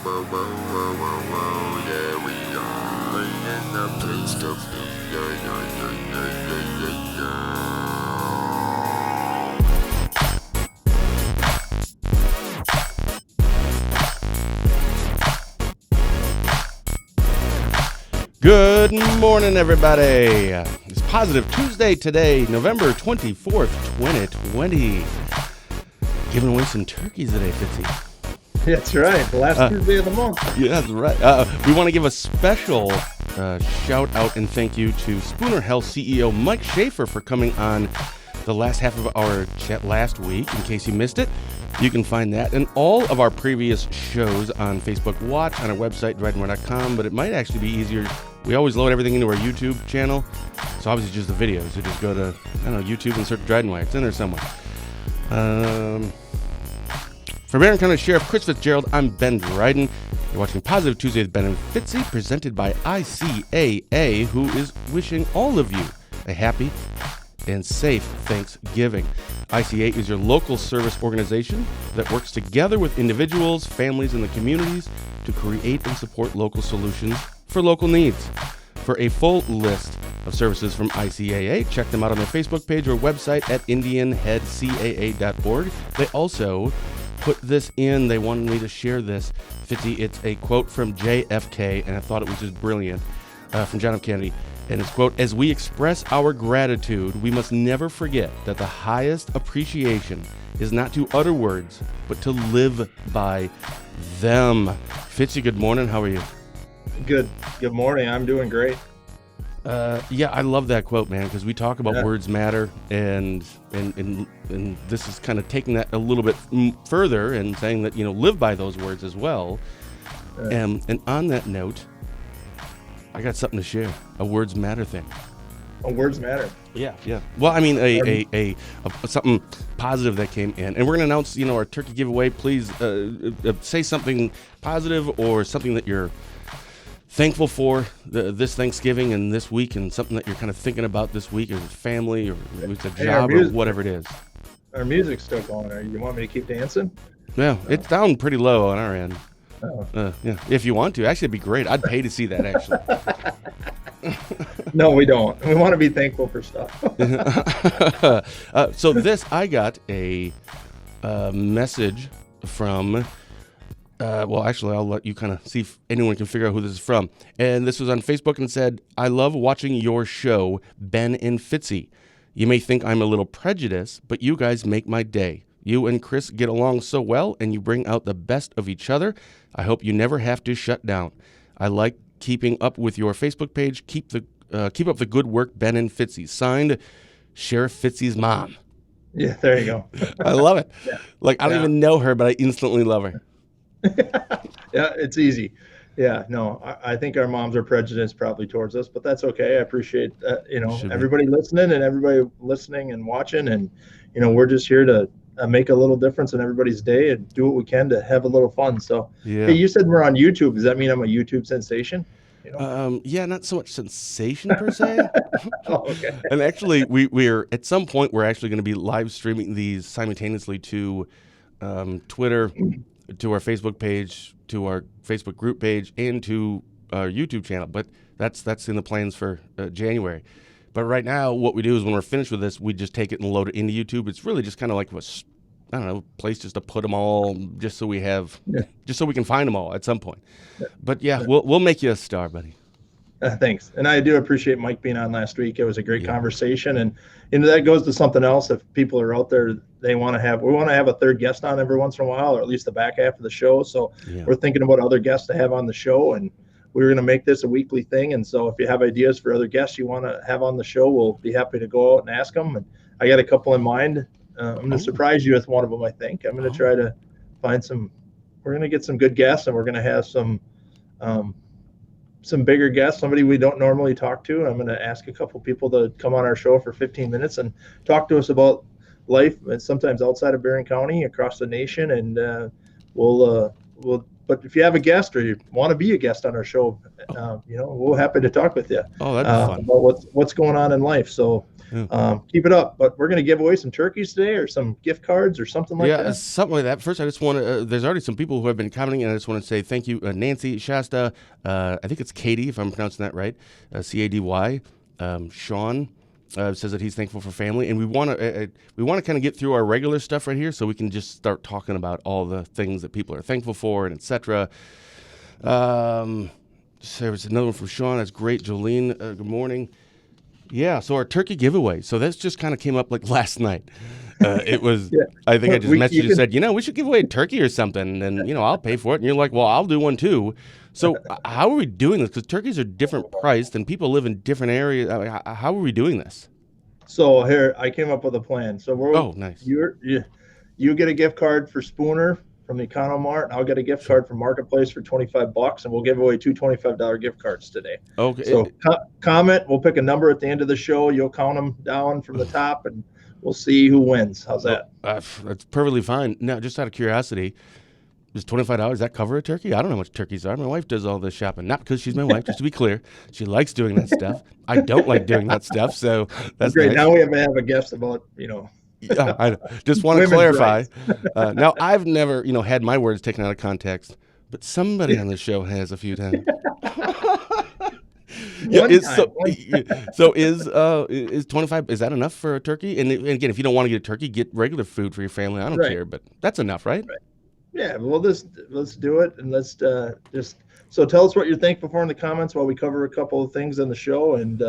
Whoa, whoa, whoa, whoa, whoa, yeah, we are in the place of yeah, yeah, yeah, yeah, yeah, yeah. Good morning, everybody. It's Positive Tuesday today, November 24th, 2020. Giving away some turkeys today, Fitzy. That's right. The last Tuesday of the month. Yeah, that's right. We want to give a special shout out and thank you to Spooner Health CEO Mike Schaefer for coming on the last half of our chat last week. In case you missed it, you can find that and all of our previous shows on Facebook Watch, on our website, DrydenWire.com, but it might actually be easier. We always load everything into our YouTube channel, so obviously just the videos. So just go to, YouTube and search DrydenWire. It's in there somewhere. For Barron County Sheriff Chris Fitzgerald, I'm Ben Dryden. You're watching Positive Tuesday with Ben Fitzy, presented by ICAA, who is wishing all of you a happy and safe Thanksgiving. ICAA is your local service organization that works together with individuals, families, and the communities to create and support local solutions for local needs. For a full list of services from ICAA, check them out on their Facebook page or website at indianheadcaa.org. They also put this in. They wanted me to share this. Fitzy, it's a quote from JFK, and I thought it was just brilliant, from John F. Kennedy. And it's, quote, "As we express our gratitude, we must never forget that the highest appreciation is not to utter words, but to live by them." Fitzy, good morning. How are you? Good morning. I'm doing great. Yeah, I love that quote, man, because we talk about words matter, and this is kind of taking that a little bit further and saying that, live by those words as well. And on that note, I got something to share, a words matter thing. Words matter. Yeah. Well, I mean, a something positive that came in, and we're gonna announce, our turkey giveaway. Please say something positive or something that you're thankful for this Thanksgiving and this week, and something that you're kind of thinking about this week, or family, or it's a job, or whatever it is. Our music's still going. You want me to keep dancing? Yeah, it's down pretty low on our end. Oh. Yeah, if you want to, actually, it'd be great. I'd pay to see that, actually. No, we don't. We want to be thankful for stuff. So I got a message from. Well, actually, I'll let you kind of see if anyone can figure out who this is from. And this was on Facebook and said, "I love watching your show, Ben and Fitzy. You may think I'm a little prejudiced, but you guys make my day. You and Chris get along so well, and you bring out the best of each other. I hope you never have to shut down. I like keeping up with your Facebook page. Keep up the good work, Ben and Fitzy." Signed, Sheriff Fitzy's mom. Yeah, there you go. I love it. Yeah. I don't even know her, but I instantly love her. Yeah, it's easy. Yeah, no, I think our moms are prejudiced probably towards us, but that's okay. I appreciate everybody listening and watching, and we're just here to make a little difference in everybody's day and do what we can to have a little fun. So, yeah. Hey, you said we're on YouTube. Does that mean I'm a YouTube sensation? Yeah, not so much sensation per se. Oh, okay. And actually, we're at some point we're actually going to be live streaming these simultaneously to Twitter, to our Facebook page, to our Facebook group page, and to our YouTube channel. But that's in the plans for January. But right now, what we do is when we're finished with this, we just take it and load it into YouTube. It's really just kind of like a place just to put them all, just so we can find them all at some point. But yeah, we'll make you a star, buddy. Thanks. And I do appreciate Mike being on last week. It was a great conversation. And that goes to something else. If people are out there, we want to have a third guest on every once in a while, or at least the back half of the show. So we're thinking about other guests to have on the show, and we're going to make this a weekly thing. And so if you have ideas for other guests you want to have on the show, we'll be happy to go out and ask them. And I got a couple in mind. I'm going to surprise you with one of them, I think. I'm going to try to find we're going to get some good guests, and we're going to have some bigger guests, somebody we don't normally talk to. I'm going to ask a couple people to come on our show for 15 minutes and talk to us about life, and sometimes outside of Barron County, across the nation. And but if you have a guest or you want to be a guest on our show, we're happy to talk with you. Oh, that'd be fun. About what's going on in life. So Keep it up. But we're going to give away some turkeys today, or some gift cards, or something like that. Something like that. First, I just want to. There's already some people who have been commenting, and I just want to say thank you, Nancy, Shasta. I think it's Katie, if I'm pronouncing that right. Cady. Sean says that he's thankful for family, and we want to kind of get through our regular stuff right here, so we can just start talking about all the things that people are thankful for, and etc. There was another one from Sean. That's great. Jolene, good morning. Yeah, so our turkey giveaway. So this just kind of came up like last night. It was, I think I just messaged you and said, we should give away a turkey or something, and, I'll pay for it. And you're like, well, I'll do one too. So how are we doing this? Because turkeys are different priced, and people live in different areas. I mean, how are we doing this? So here, I came up with a plan. So nice. You get a gift card for Spooner from the Economart, and I'll get a gift card from Marketplace for $25, and we'll give away 2 $25 gift cards today. Okay. So comment. We'll pick a number at the end of the show. You'll count them down from the top, and we'll see who wins. How's that? That's perfectly fine. Now, just out of curiosity, does $25 that cover a turkey? I don't know how much turkeys are. My wife does all this shopping. Not because she's my wife, just to be clear. She likes doing that stuff. I don't like doing that stuff, so that's great. Nice. Now we have to have a guest about, Yeah, I just want to clarify. Now, I've never, had my words taken out of context, but somebody on the show has a few times. So is 25? Is that enough for a turkey? And again, if you don't want to get a turkey, get regular food for your family. I don't care, but that's enough, right? Yeah. Well, let's do it, and let's so tell us what you're thankful for in the comments while we cover a couple of things on the show, and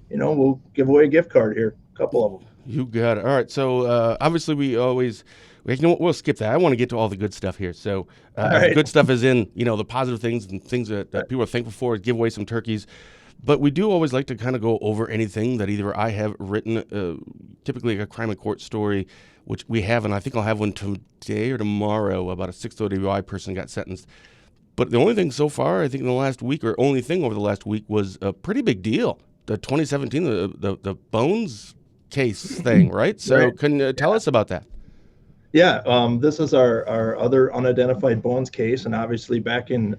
we'll give away a gift card here, a couple of them. You got it. All right. So obviously we'll skip that. I want to get to all the good stuff here. So the good stuff is in, the positive things and things that people are thankful for, give away some turkeys. But we do always like to kind of go over anything that either I have written, typically a crime and court story, which we have, and I think I'll have one today or tomorrow about a 6 DWI person got sentenced. But the only thing so far, I think in the last week, or only thing over the last week, was a pretty big deal. The 2017, the Bones case thing, right? So can you tell us about that? Yeah, this is our other unidentified Bones case, and obviously back in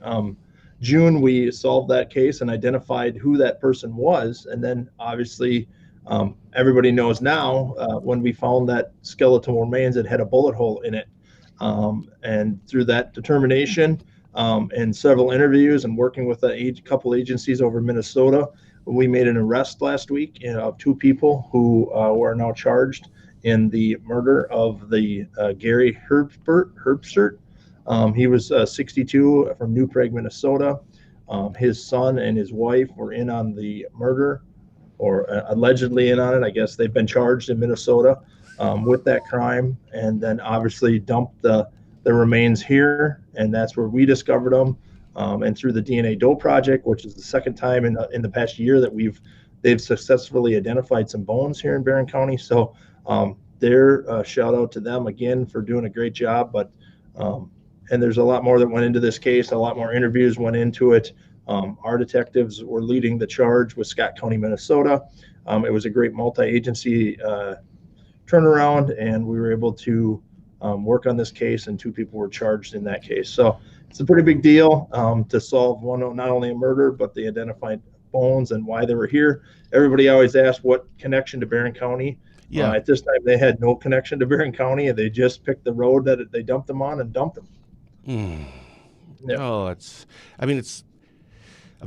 June we solved that case and identified who that person was, and then obviously everybody knows now when we found that skeletal remains, it had a bullet hole in it, and through that determination and several interviews and working with a couple agencies over Minnesota, we made an arrest last week of 2 people who were now charged in the murder of the Gary Herbstert. He was 62 from New Prague, Minnesota. His son and his wife were in on the murder, or allegedly in on it. I guess they've been charged in Minnesota with that crime, and then obviously dumped the remains here, and that's where we discovered them. And through the DNA Doe Project, which is the second time in the past year that they've successfully identified some bones here in Barron County. So their shout out to them again for doing a great job. But and there's a lot more that went into this case. A lot more interviews went into it. Our detectives were leading the charge with Scott County, Minnesota. It was a great multi-agency turnaround, and we were able to work on this case, and 2 people were charged in that case. So it's a pretty big deal to solve not only a murder, but the identified bones and why they were here. Everybody always asks what connection to Barron County. Yeah. At this time, they had no connection to Barron County, and they just picked the road that they dumped them on and dumped them. Yeah. Oh, I'm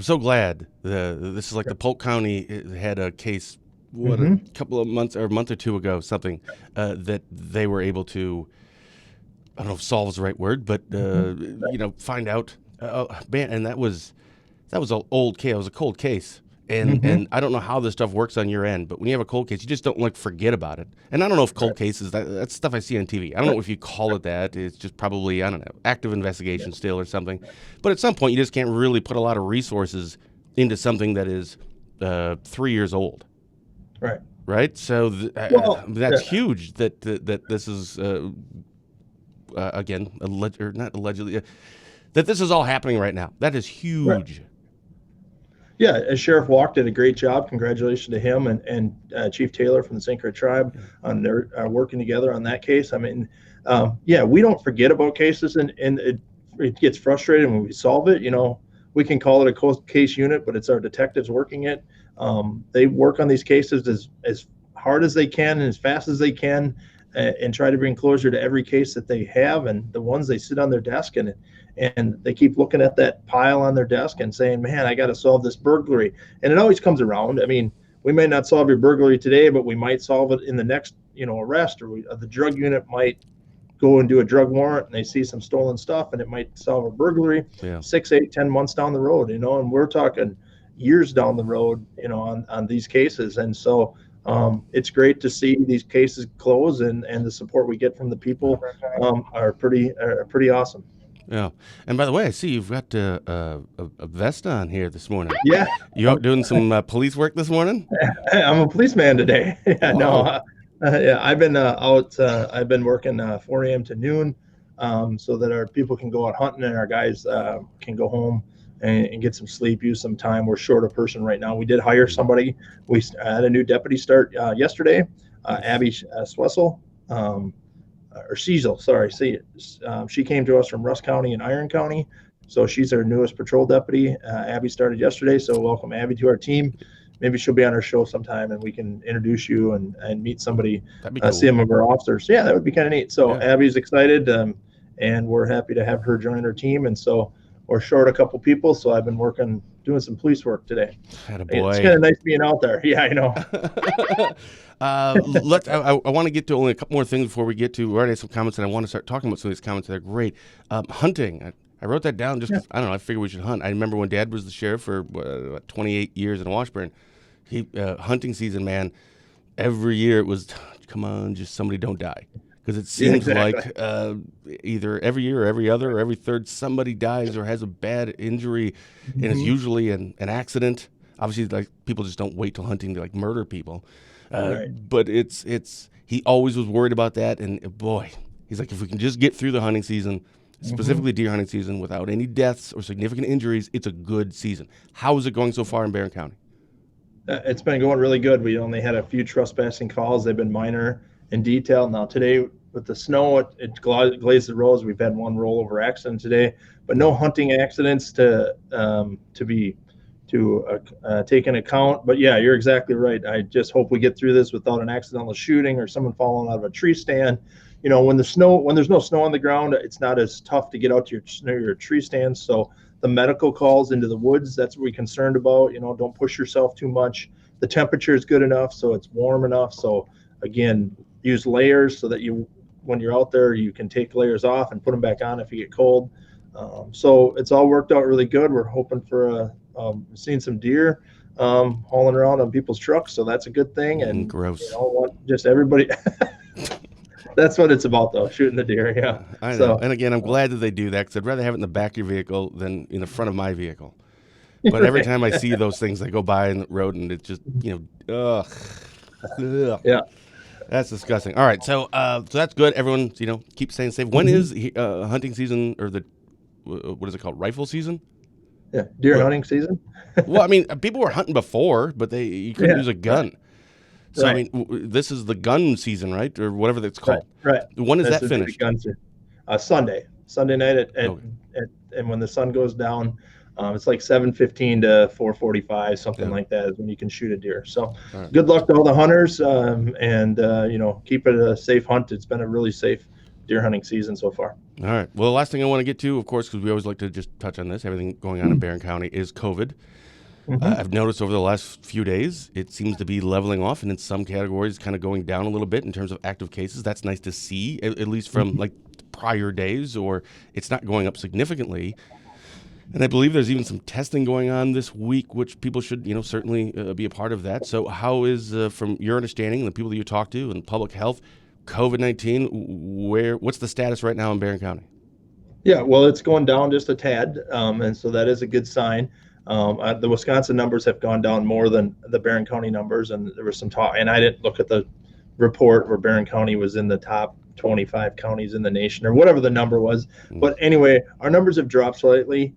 so glad this is like the Polk County had a case a couple of months or a month or 2 ago, something that they were able to, I don't know if solve is the right word, but find out. Man, and that was an old case. It was a cold case, and I don't know how this stuff works on your end, but when you have a cold case, you just don't forget about it. And I don't know if cold cases, that's stuff I see on TV. I don't know if you call it that. It's just probably, I don't know, active investigation still or something. But at some point, you just can't really put a lot of resources into something that is 3 years old. Right. Right. So that's huge. That this is again not allegedly that this is all happening right now. That is huge. Right. Yeah, as Sheriff Walk did a great job. Congratulations to him and Chief Taylor from the St. Croix Tribe on their working together on that case. I mean, we don't forget about cases, and it gets frustrating when we solve it. We can call it a cold case unit, but it's our detectives working it. They work on these cases as hard as they can and as fast as they can, and try to bring closure to every case that they have, and the ones they sit on their desk and they keep looking at that pile on their desk and saying, man, I got to solve this burglary. And it always comes around. I mean, we may not solve your burglary today, but we might solve it in the next, arrest, or the drug unit might go and do a drug warrant and they see some stolen stuff, and it might solve a burglary 6, 8, 10 months down the road, and we're talking years down the road, on these cases. And so it's great to see these cases close, and the support we get from the people are pretty awesome. Yeah. And by the way, I see you've got a vest on here this morning. Yeah. You out doing some police work this morning? I'm a policeman today. Yeah, wow. No, I've been out. I've been working 4 a.m. to noon, so that our people can go out hunting and our guys can go home and get some sleep, use some time. We're short a person right now. We did hire somebody. We had a new deputy start yesterday, Abby Swessel. Or Cecil, sorry. She came to us from Russ County and Iron County, so she's our newest patrol deputy. Abby started yesterday, so welcome Abby to our team. Maybe she'll be on our show sometime, and we can introduce you and meet somebody, cool. See some of our officers. Yeah, that would be kind of neat. So Abby's excited, and we're happy to have her join our team. And so we're short a couple people, so I've been doing some police work today. Attaboy. It's kind of nice being out there. Yeah, I know. I want to get to only a couple more things before we get to. We already have some comments, and I want to start talking about some of these comments that are great. Hunting. I wrote that down just 'cause, I don't know, I figured we should hunt. I remember when Dad was the sheriff for 28 years in Washburn. Hunting season, man, every year it was, come on, just somebody don't die. Because it seems like either every year or every other or every third somebody dies or has a bad injury, and it's usually an accident. Obviously, like, people just don't wait till hunting to murder people. But he always was worried about that, and boy, he's like, if we can just get through the hunting season, specifically deer hunting season, without any deaths or significant injuries, it's a good season. How is it going so far in Barron County? It's been going really good. We only had a few trespassing calls. They've been minor in detail. Now today, with the snow, it glazed the roads. We've had one rollover accident today, but no hunting accidents to take into account. But yeah, you're exactly right. I just hope we get through this without an accidental shooting or someone falling out of a tree stand. When there's no snow on the ground, it's not as tough to get out to your tree stands. So the medical calls into the woods, that's what we're concerned about. Don't push yourself too much. The temperature is good enough, so it's warm enough. So again, use layers so that when you're out there, you can take layers off and put them back on if you get cold. So it's all worked out really good. We're hoping for seeing some deer hauling around on people's trucks, so that's a good thing. And gross. Just everybody. That's what it's about, though, shooting the deer. Yeah, I know. So, and again, I'm glad that they do that, because I'd rather have it in the back of your vehicle than in the front of my vehicle. But every time I see those things, I go by in the road, and it's just ugh. Yeah. That's disgusting. All right, so that's good. Everyone, keep staying safe. When is hunting season, or what is it called, rifle season? Yeah, deer hunting season. Well, I mean, people were hunting before, but you couldn't use a gun. So right. I mean, this is the gun season, right, or whatever that's called. Right. When is that finished? Sunday night and when the sun goes down. It's like 7:15 to 4:45, something like that, is when you can shoot a deer. So Good luck to all the hunters, and keep it a safe hunt. It's been a really safe deer hunting season so far. All right. Well, the last thing I want to get to, of course, because we always like to just touch on this, everything going on in Barron County, is COVID. I've noticed over the last few days, it seems to be leveling off, and in some categories kind of going down a little bit in terms of active cases. That's nice to see, at least from prior days, or it's not going up significantly. And I believe there's even some testing going on this week, which people should, certainly be a part of that. So how is, from your understanding, the people that you talk to, and public health, COVID-19, what's the status right now in Barron County? Yeah, well, it's going down just a tad, and so that is a good sign. The Wisconsin numbers have gone down more than the Barron County numbers, and there was some talk, and I didn't look at the report where Barron County was in the top 25 counties in the nation, or whatever the number was. But anyway, our numbers have dropped slightly.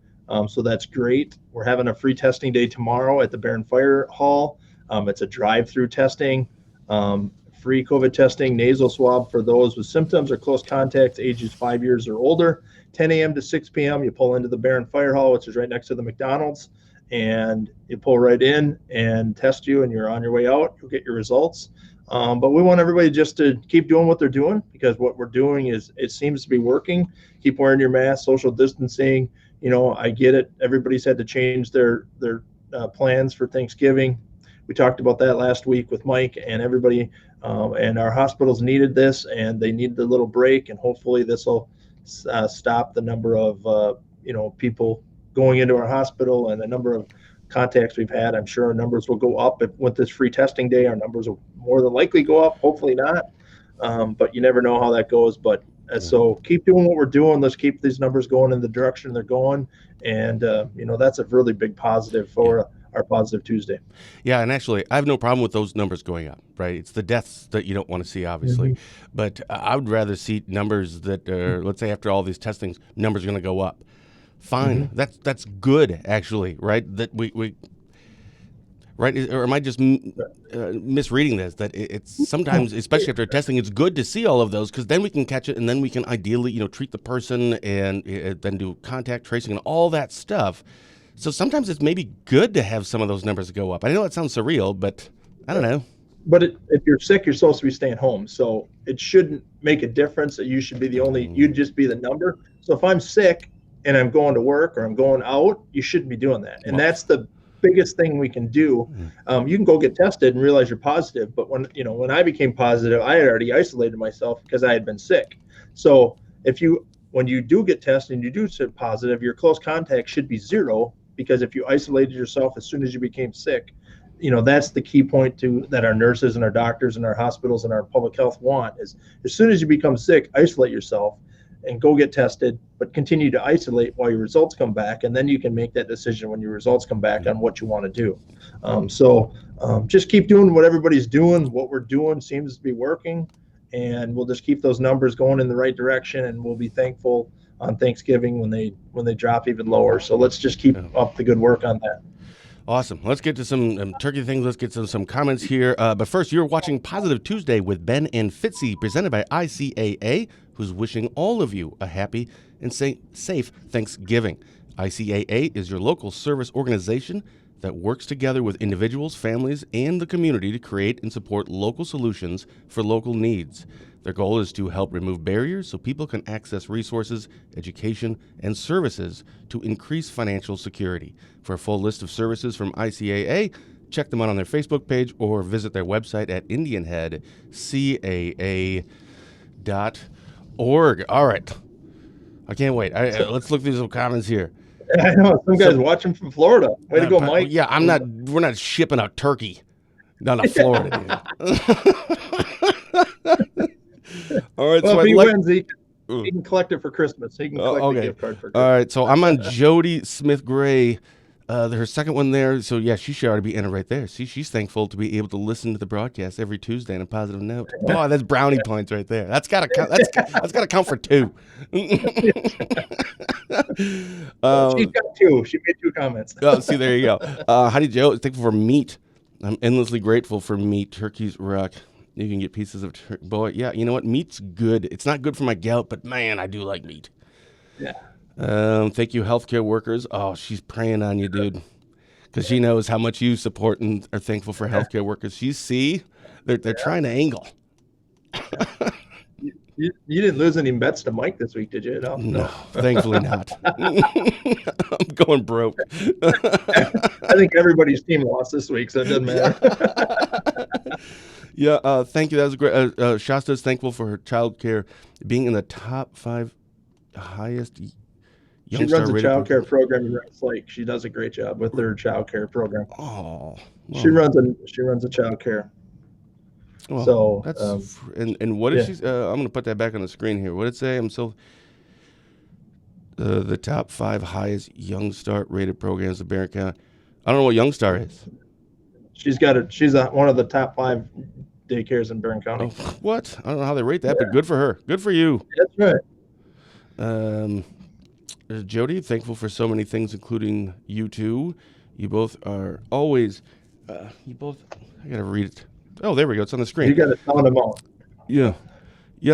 So that's great. We're having a free testing day tomorrow at the Barron Fire Hall. It's a drive-through testing, free COVID testing, nasal swab for those with symptoms or close contacts, ages 5 years or older. 10 a.m. to 6 p.m. You pull into the Barron Fire Hall, which is right next to the McDonald's, and you pull right in and test you, and you're on your way out. You'll get your results. But we want everybody just to keep doing what they're doing, because what we're doing it seems to be working. Keep wearing your mask, social distancing. I get it. Everybody's had to change their plans for Thanksgiving. We talked about that last week with Mike, and everybody, and our hospitals needed this, and they needed a little break, and hopefully this will stop the number of people going into our hospital and the number of contacts we've had. I'm sure our numbers will go up with this free testing day. Our numbers will more than likely go up. Hopefully not, but you never know how that goes. But so keep doing what we're doing. Let's keep these numbers going in the direction they're going, and that's a really big positive for our Positive Tuesday. Yeah, and actually, I have no problem with those numbers going up, right? It's the deaths that you don't want to see, obviously. Mm-hmm. But I would rather see numbers that, let's say after all these testings, numbers are going to go up. Fine, mm-hmm. That's good, actually, right? That we right? Or am I just misreading this? That it's sometimes, especially after testing, it's good to see all of those, because then we can catch it, and then we can ideally, treat the person, and then do contact tracing and all that stuff. So sometimes it's maybe good to have some of those numbers go up. I know it sounds surreal, but I don't know. But if you're sick, you're supposed to be staying home. So it shouldn't make a difference that you should be you'd just be the number. So if I'm sick and I'm going to work or I'm going out, you shouldn't be doing that. And that's the biggest thing we can do. You can go get tested and realize you're positive. But when I became positive, I had already isolated myself because I had been sick. So when you do get tested and you do sit positive, your close contact should be 0. Because if you isolated yourself as soon as you became sick, that's the key point that our nurses and our doctors and our hospitals and our public health want, is as soon as you become sick, isolate yourself and go get tested, but continue to isolate while your results come back. And then you can make that decision when your results come back on what you want to do. So just keep doing what everybody's doing. What we're doing seems to be working, and we'll just keep those numbers going in the right direction, and we'll be thankful on Thanksgiving when they drop even lower. So let's just keep up the good work on that. Awesome. Let's get to some turkey things. Let's get to some comments here. But first, you're watching Positive Tuesday with Ben and Fitzy, presented by ICAA, who's wishing all of you a happy and safe Thanksgiving. ICAA is your local service organization that works together with individuals, families, and the community to create and support local solutions for local needs. Their goal is to help remove barriers so people can access resources, education, and services to increase financial security. For a full list of services from ICAA, check them out on their Facebook page or visit their website at indianheadcaa.org. All right. I can't wait. Let's look through some comments here. I know. Some guys watching from Florida. Way to go, Mike. Yeah, we're not shipping a turkey down to Florida. All right, well, so if he wins, he can collect it for Christmas. He can collect the gift card for Christmas. All right, so I'm on Jody Smith-Gray, her second one there. So, yeah, she should already be entered right there. See, she's thankful to be able to listen to the broadcast every Tuesday on a positive note. Oh, that's brownie points right there. That's got to count. That's got to count for 2. She's got 2. She made 2 comments. Oh, see, there you go. Heidi Joe, thankful for meat. I'm endlessly grateful for meat. Turkeys rock. You can get pieces of boy. Yeah, you know what? Meat's good. It's not good for my gout, but man, I do like meat. Yeah. Thank you, healthcare workers. Oh, she's praying on you, dude, because she knows how much you support and are thankful for healthcare workers. You see, they're trying to angle. You didn't lose any bets to Mike this week, did you? No, thankfully not. I'm going broke. I think everybody's team lost this week, so it doesn't matter. Yeah, thank you. That was great. Shasta's thankful for her child care being in the top 5 highest. She runs a child care program in Rice Lake. She does a great job with her child care program. Oh, well. She runs a child care. Well, so that's and what is she? I'm going to put that back on the screen here. What did it say? The top 5 highest Young Start rated programs in Barron County. I don't know what Young Star is. She's one of the top 5 daycares in Barron County. Oh, what? I don't know how they rate that, but good for her. Good for you. That's right. Jody, thankful for so many things, including you two. You both are always. I gotta read it. Oh, there we go. It's on the screen. You gotta sound them out. Yeah.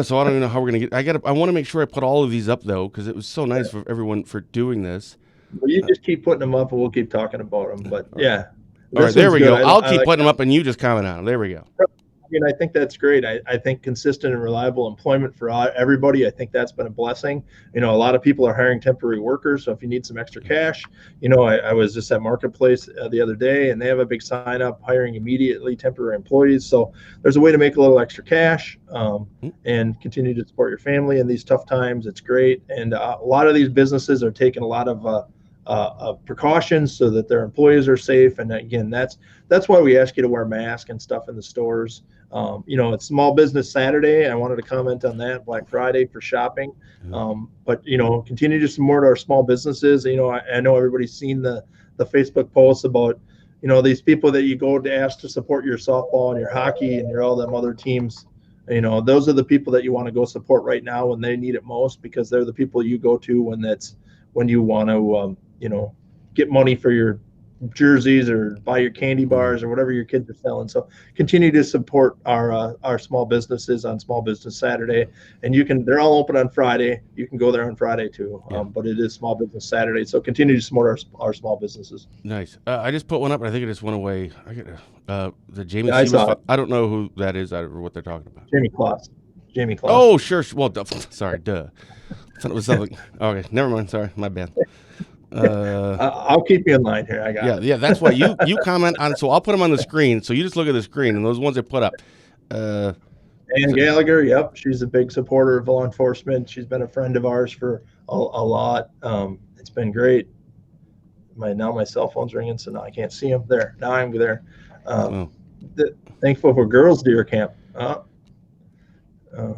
So I don't even know how we're gonna get. I want to make sure I put all of these up though, because it was so nice for everyone for doing this. Well, you just keep putting them up, and we'll keep talking about them. But yeah. All right, there we go. I'll keep putting them up, and you just comment on them. There we go. mean, I think that's great. I think consistent and reliable employment for everybody, I think that's been a blessing. A lot of people are hiring temporary workers. So if you need some extra cash, I was just at Marketplace the other day, and they have a big sign up hiring immediately temporary employees. So there's a way to make a little extra cash and continue to support your family in these tough times. It's great. And a lot of these businesses are taking a lot of precautions so that their employees are safe. And again, that's why we ask you to wear masks and stuff in the stores. It's Small Business Saturday. I wanted to comment on that. Black Friday for shopping. But continue to support our small businesses. I know everybody's seen the Facebook posts about these people that you go to ask to support your softball and your hockey and all them other teams. Those are the people that you want to go support right now when they need it most, because they're the people you go to when you want to get money for your jerseys or buy your candy bars or whatever your kids are selling. So continue to support our small businesses on Small Business Saturday, and they're all open on Friday. You can go there on Friday too, but it is Small Business Saturday. So continue to support our small businesses. Nice. I just put one up, and I think it just went away. I get the Jamie. Yeah, I don't know who that is or what they're talking about. Jamie Kloss. Oh, sure. Well, sorry. Duh. I thought it was something. Okay, never mind. Sorry, my bad. I'll keep you in line here. I got it. Yeah. That's why you comment on. So I'll put them on the screen. So you just look at the screen, and those ones I put up. Ann Gallagher, yep, she's a big supporter of law enforcement. She's been a friend of ours for a lot. It's been great. My cell phone's ringing, so now I can't see them. There, now I'm there. Thankful for Girls Deer Camp.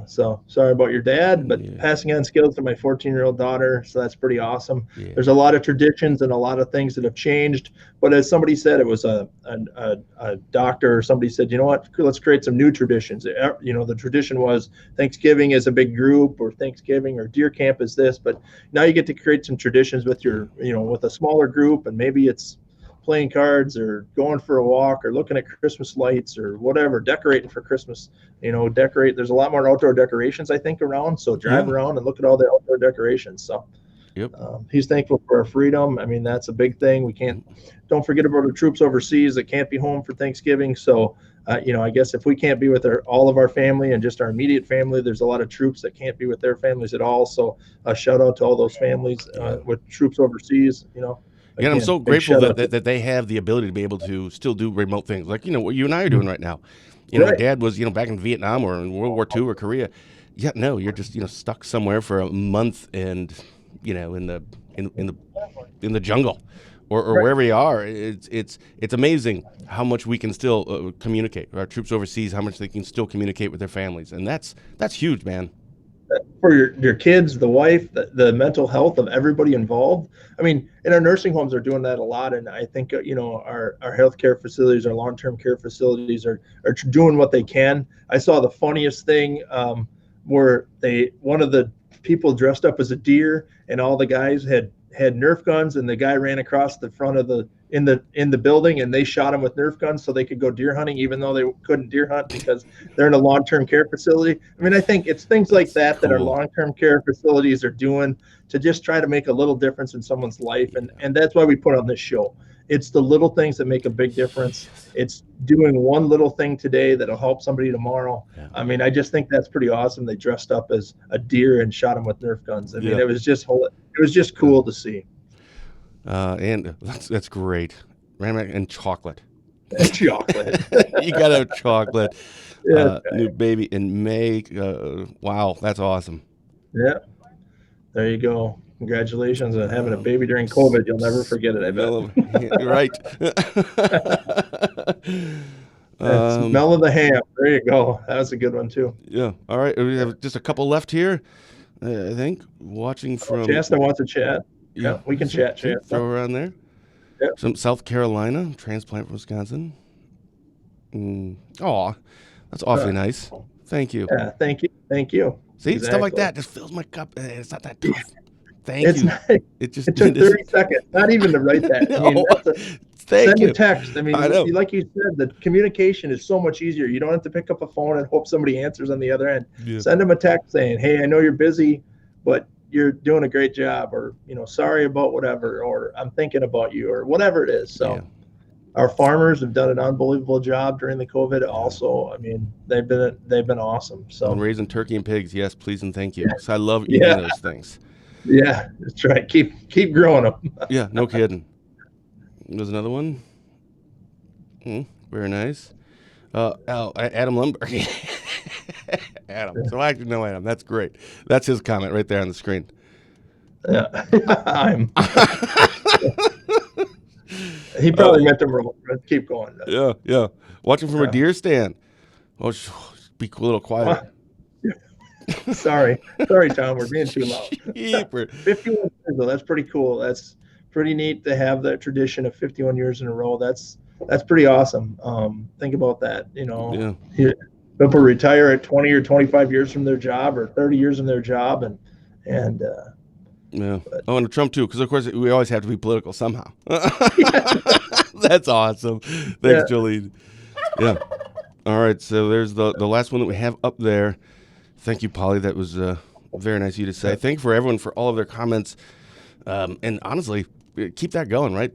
So sorry about your dad, but passing on skills to my 14-year-old daughter. So that's pretty awesome. Yeah. There's a lot of traditions and a lot of things that have changed. But as somebody said, it was a doctor or somebody said, you know what, let's create some new traditions. The tradition was Thanksgiving is a big group, or Thanksgiving or deer camp is this. But now you get to create some traditions with with a smaller group, and maybe it's playing cards or going for a walk or looking at Christmas lights or whatever, decorating for Christmas, there's a lot more outdoor decorations, I think, around. So drive around and look at all the outdoor decorations. So he's thankful for our freedom. I mean, that's a big thing. Don't forget about the troops overseas that can't be home for Thanksgiving. So, I guess if we can't be with all of our family and just our immediate family, there's a lot of troops that can't be with their families at all. So a shout out to all those families with troops overseas, Again, I'm so grateful that they have the ability to be able to still do remote things, like what you and I are doing right now. Dad was back in Vietnam or in World War II or Korea. Yeah, no, you're just stuck somewhere for a month and in the jungle or wherever you are. It's amazing how much we can still communicate. Our troops overseas, how much they can still communicate with their families, and that's huge, man. For your kids, the wife, the mental health of everybody involved. I mean, in our nursing homes are doing that a lot, and I think our healthcare facilities, our long-term care facilities are doing what they can. I saw the funniest thing where one of the people dressed up as a deer, and all the guys had Nerf guns, and the guy ran across the front of in the building, and they shot him with Nerf guns so they could go deer hunting, even though they couldn't deer hunt because they're in a long-term care facility. I mean, I think it's things like that that our long-term care facilities are doing to just try to make a little difference in someone's life. And that's why we put on this show. It's the little things that make a big difference. It's doing one little thing today that'll help somebody tomorrow. Yeah. I mean, I just think that's pretty awesome. They dressed up as a deer and shot him with Nerf guns. I mean, it was just cool to see. And that's great. And chocolate. Chocolate. You gotta have chocolate. New baby in May. Wow, that's awesome. Yeah. There you go. Congratulations on having a baby during COVID. You'll never forget it, I bet. You're right. Smell of the ham. There you go. That was a good one, too. Yeah. All right. We have just a couple left here, I think. Watching from... Chasta wants to chat. Yeah, we can chat. Throw her on there. Yep. Some South Carolina, transplant from Wisconsin. Oh, that's awfully nice. Thank you. Yeah, thank you. See, stuff like that just fills my cup. It's not that tough. Thank you. Nice. It took 30 seconds, not even to write that. I mean, send a text. I mean, like you said, the communication is so much easier. You don't have to pick up a phone and hope somebody answers on the other end. Yeah. Send them a text saying, hey, I know you're busy, but you're doing a great job, or, sorry about whatever, or I'm thinking about you, or whatever it is. So Our farmers have done an unbelievable job during the COVID. Also, I mean, they've been awesome. And So raising turkey and pigs, yes, please and thank you. 'Cause I love eating yeah, those things. yeah, that's right. Keep growing them. Yeah, no kidding. There's another one. Very nice. Adam Lundberg. Adam. So I actually know Adam. That's great. That's his comment right there on the screen. Yeah, he probably meant them wrong, but keep going. Yeah, yeah. Watching from a deer stand. Oh, be a little quiet. Sorry, Tom. We're being too loud. 51 years, though. That's pretty cool. That's pretty neat to have that tradition of 51 years in a row. That's pretty awesome. Think about that. People retire at 20 or 25 years from their job, or 30 years in their job, and yeah. And Trump too, because of course we always have to be political somehow. That's awesome. Thanks, Jolene. Yeah. All right. So there's the last one that we have up there. Thank you, Polly. That was very nice of you to say. Thank you for everyone for all of their comments. And honestly, keep that going, right?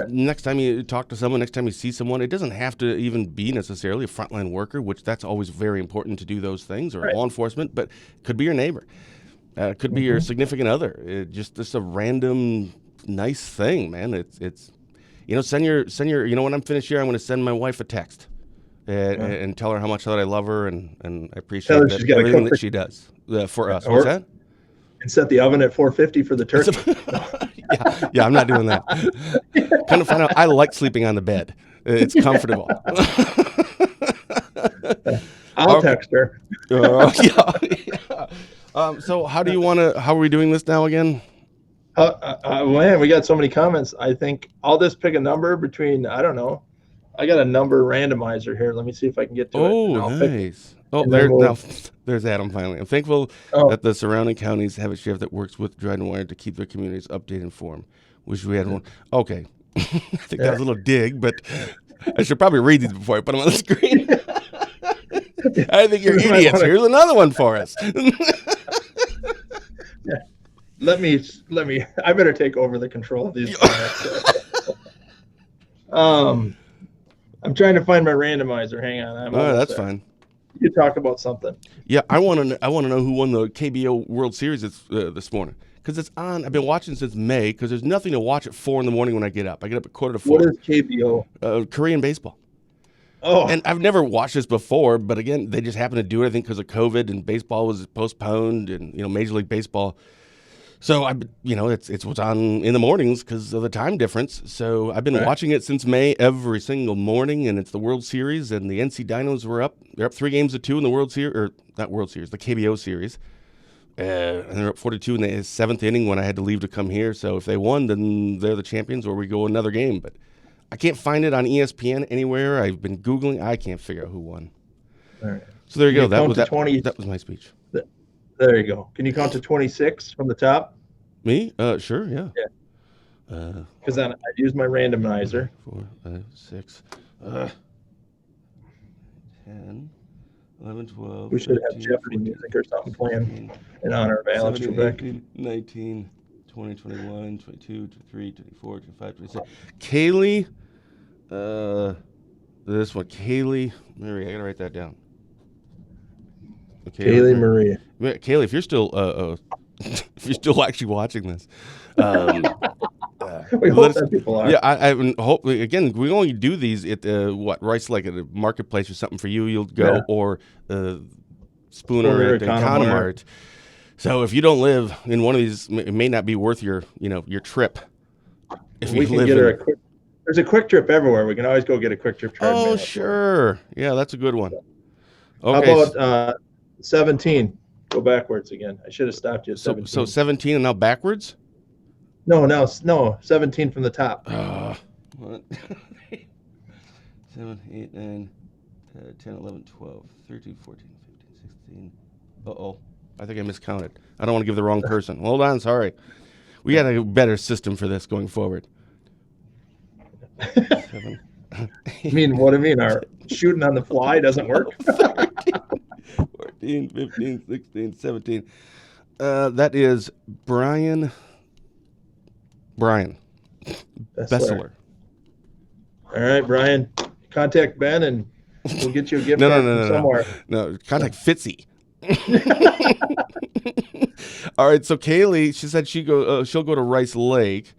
Next time you talk to someone, next time you see someone, it doesn't have to even be necessarily a frontline worker, which that's always very important to do those things, or law enforcement, but it could be your neighbor. It could be your significant other. Just a random nice thing, man. It's send your when I'm finished here, I'm going to send my wife a text and tell her how much that I love her and I appreciate everything that she does for us. What's that? And set the oven at 450 for the turkey. Yeah, I'm not doing that. Kind of find out I like sleeping on the bed. It's comfortable. I'll text her. Yeah. So how are we doing this now again? Man, we got so many comments. I think I'll just pick a number between, I don't know. I got a number randomizer here. Let me see if I can get to it. Oh, nice. There's Adam finally. I'm thankful that the surrounding counties have a sheriff that works with DrydenWire to keep their communities updated and informed. Wish we had one. Okay. I think that was a little dig, but I should probably read these before I put them on the screen. I think you're idiots. Here's another one for us. Let me. I better take over the control of these. I'm trying to find my randomizer. Hang on. That's fine. You talk about something. Yeah, I want to know who won the KBO World Series this morning, because it's on. I've been watching since May, because there's nothing to watch at 4 a.m. when I get up. I get up at 3:45. What is KBO? Korean baseball. Oh. And I've never watched this before, but again, they just happened to do it, I think, because of COVID, and baseball was postponed, and Major League Baseball. So it's what's on in the mornings because of the time difference. So I've been watching it since May every single morning, and it's the World Series, and the NC Dinos were up. They're up 3-2 in the World Series, or not World Series, the KBO Series. And they're up 42 in the 7th inning when I had to leave to come here. So if they won, then they're the champions, or we go another game. But I can't find it on ESPN anywhere. I've been Googling. I can't figure out who won. All right. So there you go. That was my speech. There you go. Can you count to 26 from the top? Me? Sure, yeah. Because then I use my randomizer. 4, 5, 6, 10, 11, 12. We should have Jeopardy music or something playing in honor of Alex Trebek. 18, 19, 20, 21, 22, 23, 24, 25, 26. Kaylee, this one, Kaylee Marie. I gotta write that down. Kaylee Marie. Kaylee, if you're still actually watching this, we hope that people are. Yeah, I hope. Again, we only do these at Rice, like at a marketplace or something for you. You'll go or Spooner at Economart. So if you don't live in one of these, it may not be worth your trip. If we can get her a quick. There's a Quick Trip everywhere. We can always go get a Quick Trip. Oh, sure. Yeah, that's a good one. Okay. How about 17? Go backwards again. I should have stopped you at 17. So 17 and now backwards? No, 17 from the top. What? 7, 8, 9, 10, 11, 12, 13, 14, 15, 16. Uh-oh. I think I miscounted. I don't want to give the wrong person. Hold on, sorry. We got a better system for this going forward. 7. You mean, what do you mean? Our shooting on the fly doesn't work? 13, 15, 16, 17. That is Brian Bessler. All All right, Brian. Contact Ben and we'll get you a gift No, card no, no, from no, somewhere. no. Contact Fitzy. All right. So Kaylee, she said she'll go to Rice Lake.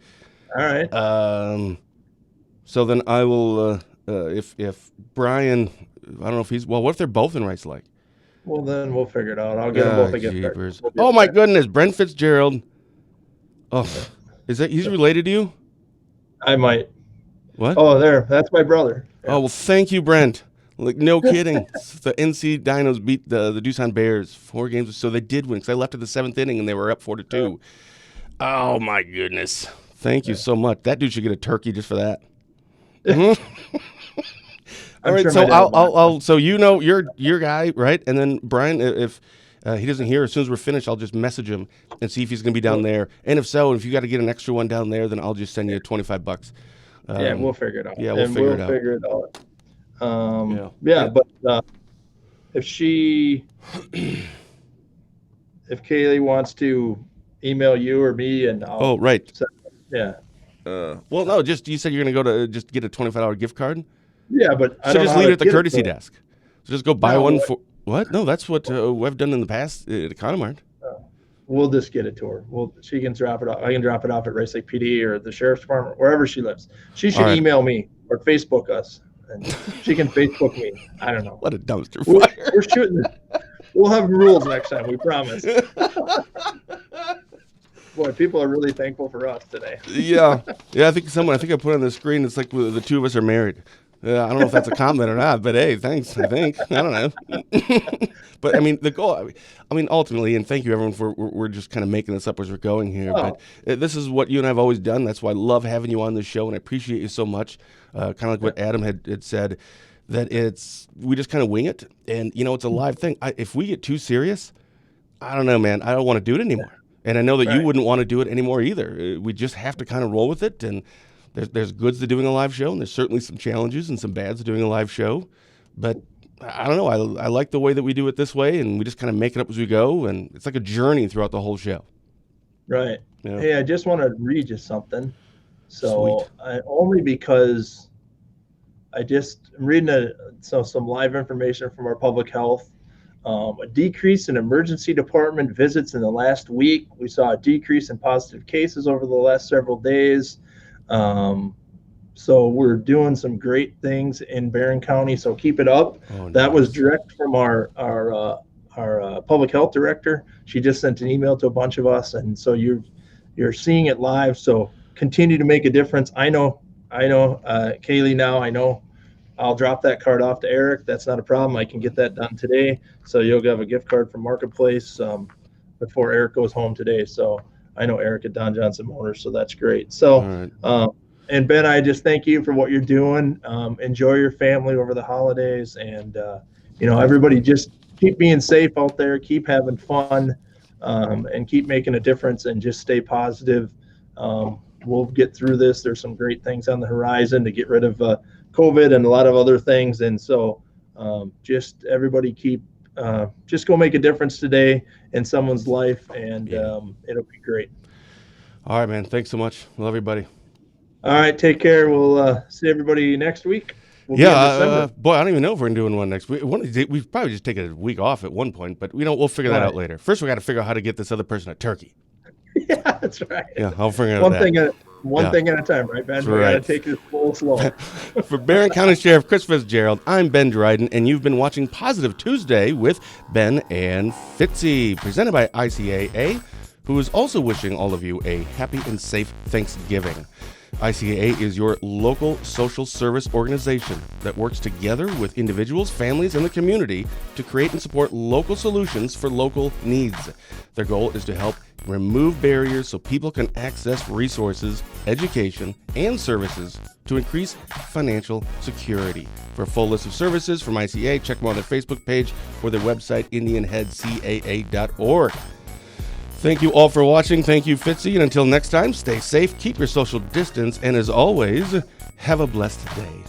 All right. So then I will. If Brian, I don't know if he's. Well, what if they're both in Rice Lake? Well, then we'll figure it out. I'll get them both a gift Jeepers. card. Oh my goodness, Brent Fitzgerald. Oh, he's related to you? I might. What? Oh, there. That's my brother. Yeah. Oh well, thank you, Brent. Like no kidding. The NC Dinos beat the Doosan Bears 4 games, so they did win. Because I left at the 7th inning and they were up 4-2. Oh my goodness. Thank you so much. That dude should get a turkey just for that. All right, sure so I'll so your guy, right? And then Brian, if he doesn't hear, as soon as we're finished, I'll just message him and see if he's going to be down there. And if so, if you got to get an extra one down there, then I'll just send you $25. Yeah, we'll figure it out. Yeah, we'll figure it out. Figure it out. Yeah. But if Kaylee wants to email you or me, and I'll right. Yeah. Well, no, you said you're going to go to just get a $25 gift card. Yeah, but I So don't just know leave how it at the to get courtesy it, though. desk. So just go buy No, one what- for what? No, that's what I've done in the past at Economart. We'll just get it to her. She can drop it off. I can drop it off at Rice Lake PD or the sheriff's department, wherever she lives. She should All right. email me or Facebook us, and she can Facebook me. I don't know. What a dumpster We're, fire. we're shooting. We'll have rules next time. We promise. Boy, people are really thankful for us today. Yeah. I think I put on the screen. It's like the two of us are married. I don't know if that's a comment or not, but hey, thanks. I think I don't know. But I mean, the goal. I mean, ultimately, and thank you everyone for we're just kind of making this up as we're going here. Oh. But this is what you and I have always done. That's why I love having you on the show, and I appreciate you so much. Kind of like what Adam had said, that we just kind of wing it, and it's a live thing. If we get too serious, I don't know, man. I don't want to do it anymore. And I know that you wouldn't want to do it anymore either. We just have to kind of roll with it. And there's goods to doing a live show, and there's certainly some challenges and some bads to doing a live show. But I don't know. I like the way that we do it this way, and we just kind of make it up as we go. And it's like a journey throughout the whole show. Right. Yeah. Hey, I just want to read you something. So only because I'm reading some live information from our public health. A decrease in emergency department visits in the last week. We saw a decrease in positive cases over the last several days. So we're doing some great things in Barron County. So keep it up. Oh, That was nice. direct from our public health director. She just sent an email to a bunch of us, and so you're seeing it live. So continue to make a difference. I know, Kaylee. Now I know. I'll drop that card off to Eric. That's not a problem. I can get that done today. So you'll have a gift card from Marketplace before Eric goes home today. So I know Eric at Don Johnson Motors, so that's great. So, All right. and Ben, I just thank you for what you're doing. Enjoy your family over the holidays, and everybody just keep being safe out there, keep having fun, and keep making a difference, and just stay positive. We'll get through this. There's some great things on the horizon to get rid of COVID and a lot of other things. And so just everybody just go make a difference today in someone's life, and it'll be great. All right, man. Thanks so much. Love everybody. All right. Take care. We'll see everybody next week. We'll be in December. Boy, I don't even know if we're doing one next week. We've probably just taken a week off at one point, but we'll figure that out later. First, we got to figure out how to get this other person a turkey. Yeah, that's right. Yeah, I'll figure out One thing at a time, right, Ben? That's We right. got to take this full slow. For Barron County Sheriff Chris Fitzgerald, I'm Ben Dryden, and you've been watching Positive Tuesday with Ben and Fitzy, presented by ICAA, who is also wishing all of you a happy and safe Thanksgiving. ICAA is your local social service organization that works together with individuals, families, and the community to create and support local solutions for local needs. Their goal is to help remove barriers so people can access resources, education, and services to increase financial security. For a full list of services from ICAA, check them on their Facebook page or their website, IndianHeadCAA.org. Thank you all for watching. Thank you, Fitzy. And until next time, stay safe, keep your social distance, and as always, have a blessed day.